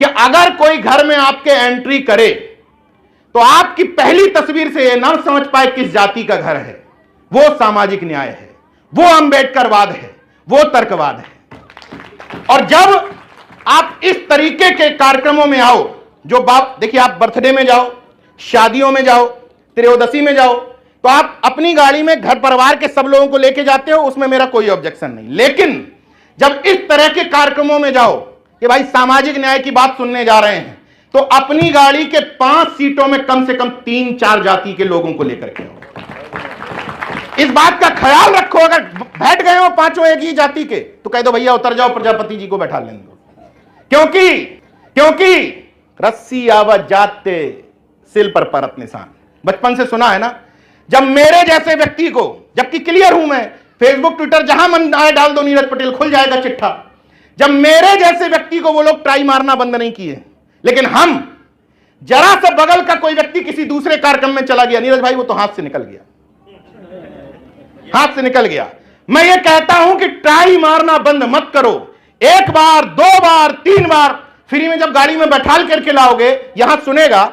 कि अगर कोई घर में आपके एंट्री करे तो आपकी पहली तस्वीर से यह ना समझ पाए किस जाति का घर है। वो सामाजिक न्याय है, वो अंबेडकरवाद है, वो तर्कवाद है। और जब आप इस तरीके के कार्यक्रमों में आओ, जो देखिए, आप बर्थडे में जाओ, शादियों में जाओ, त्रयोदशी में जाओ, तो आप अपनी गाड़ी में घर परिवार के सब लोगों को लेके जाते हो, उसमें मेरा कोई ऑब्जेक्शन नहीं। लेकिन जब इस तरह के कार्यक्रमों में जाओ कि भाई सामाजिक न्याय की बात सुनने जा रहे हैं, तो अपनी गाड़ी के 5 सीटों में कम से कम 3-4 जाति के लोगों को लेकर के आओ। इस बात का ख्याल रखो, अगर बैठ गए हो 5 एक ही जाति के तो कह दो भैया उतर जाओ, प्रजापति जी को बैठा लेने दो। क्योंकि रस्सी आवत जाते सिल पर परत निशान, बचपन से सुना है ना। जब मेरे जैसे व्यक्ति को, जबकि क्लियर हूं मैं, फेसबुक ट्विटर जहां मन आए डाल दो नीरज पटेल, खुल जाएगा चिट्ठा। जब मेरे जैसे व्यक्ति को वो लोग ट्राई मारना बंद नहीं किए, लेकिन हम जरा सा बगल का कोई व्यक्ति किसी दूसरे कार्यक्रम में चला गया, नीरज भाई वो तो हाथ से निकल गया, हाथ से निकल गया। मैं ये कहता हूं कि ट्राई मारना बंद मत करो। 1 बार 2 बार 3 बार फ्री में जब गाड़ी में बैठा करके लाओगे, यहां सुनेगा।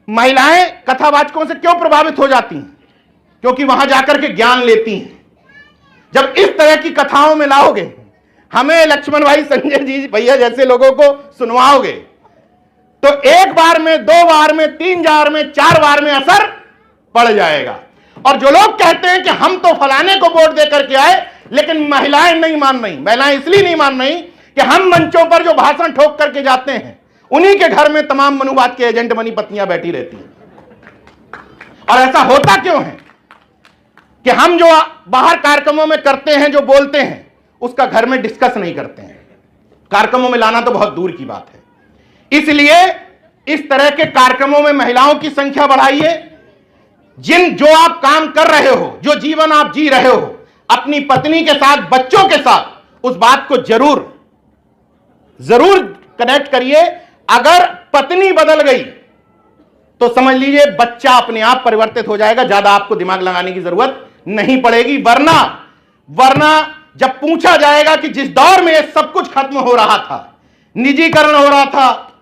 महिलाएं कथावाचकों से क्यों प्रभावित हो जाती हैं? क्योंकि वहां जाकर के ज्ञान लेती हैं। जब इस तरह की कथाओं में लाओगे, हमें लक्ष्मण भाई, संजय जी भैया जैसे लोगों को सुनवाओगे, तो 1 बार में 2 बार में 3 बार में 4 बार में असर पड़ जाएगा। और जो लोग कहते हैं कि हम तो फलाने को वोट दे करके आए, लेकिन महिलाएं नहीं मान रही। महिलाएं इसलिए नहीं मान रही कि हम मंचों पर जो भाषण ठोक करके जाते हैं, उन्हीं के घर में तमाम मनुवाद के एजेंट बनी पत्नियां बैठी रहती हैं। और ऐसा होता क्यों है कि हम जो बाहर कार्यक्रमों में करते हैं, जो बोलते हैं, उसका घर में डिस्कस नहीं करते हैं। कार्यक्रमों में लाना तो बहुत दूर की बात है। इसलिए इस तरह के कार्यक्रमों में महिलाओं की संख्या बढ़ाइए। जो आप काम कर रहे हो, जो जीवन आप जी रहे हो अपनी पत्नी के साथ, बच्चों के साथ, उस बात को जरूर कनेक्ट करिए। अगर पत्नी बदल गई तो समझ लीजिए बच्चा अपने आप परिवर्तित हो जाएगा, ज्यादा आपको दिमाग लगाने की जरूरत नहीं पड़ेगी। वरना जब पूछा जाएगा कि जिस दौर में सब कुछ खत्म हो रहा था, निजीकरण हो रहा था,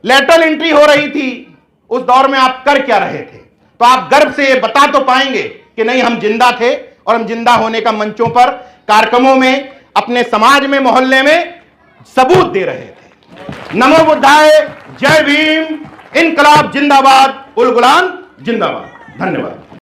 लेटरल एंट्री हो रही थी, उस दौर में आप कर क्या रहे थे, तो आप गर्व से बता तो पाएंगे कि नहीं, हम जिंदा थे और हम जिंदा होने का मंचों पर, कार्यक्रमों में, अपने समाज में, मोहल्ले में सबूत दे रहे थे। नमो बुद्धाय, जय भीम, इनकलाब जिंदाबाद, उल गुलाम जिंदाबाद। धन्यवाद।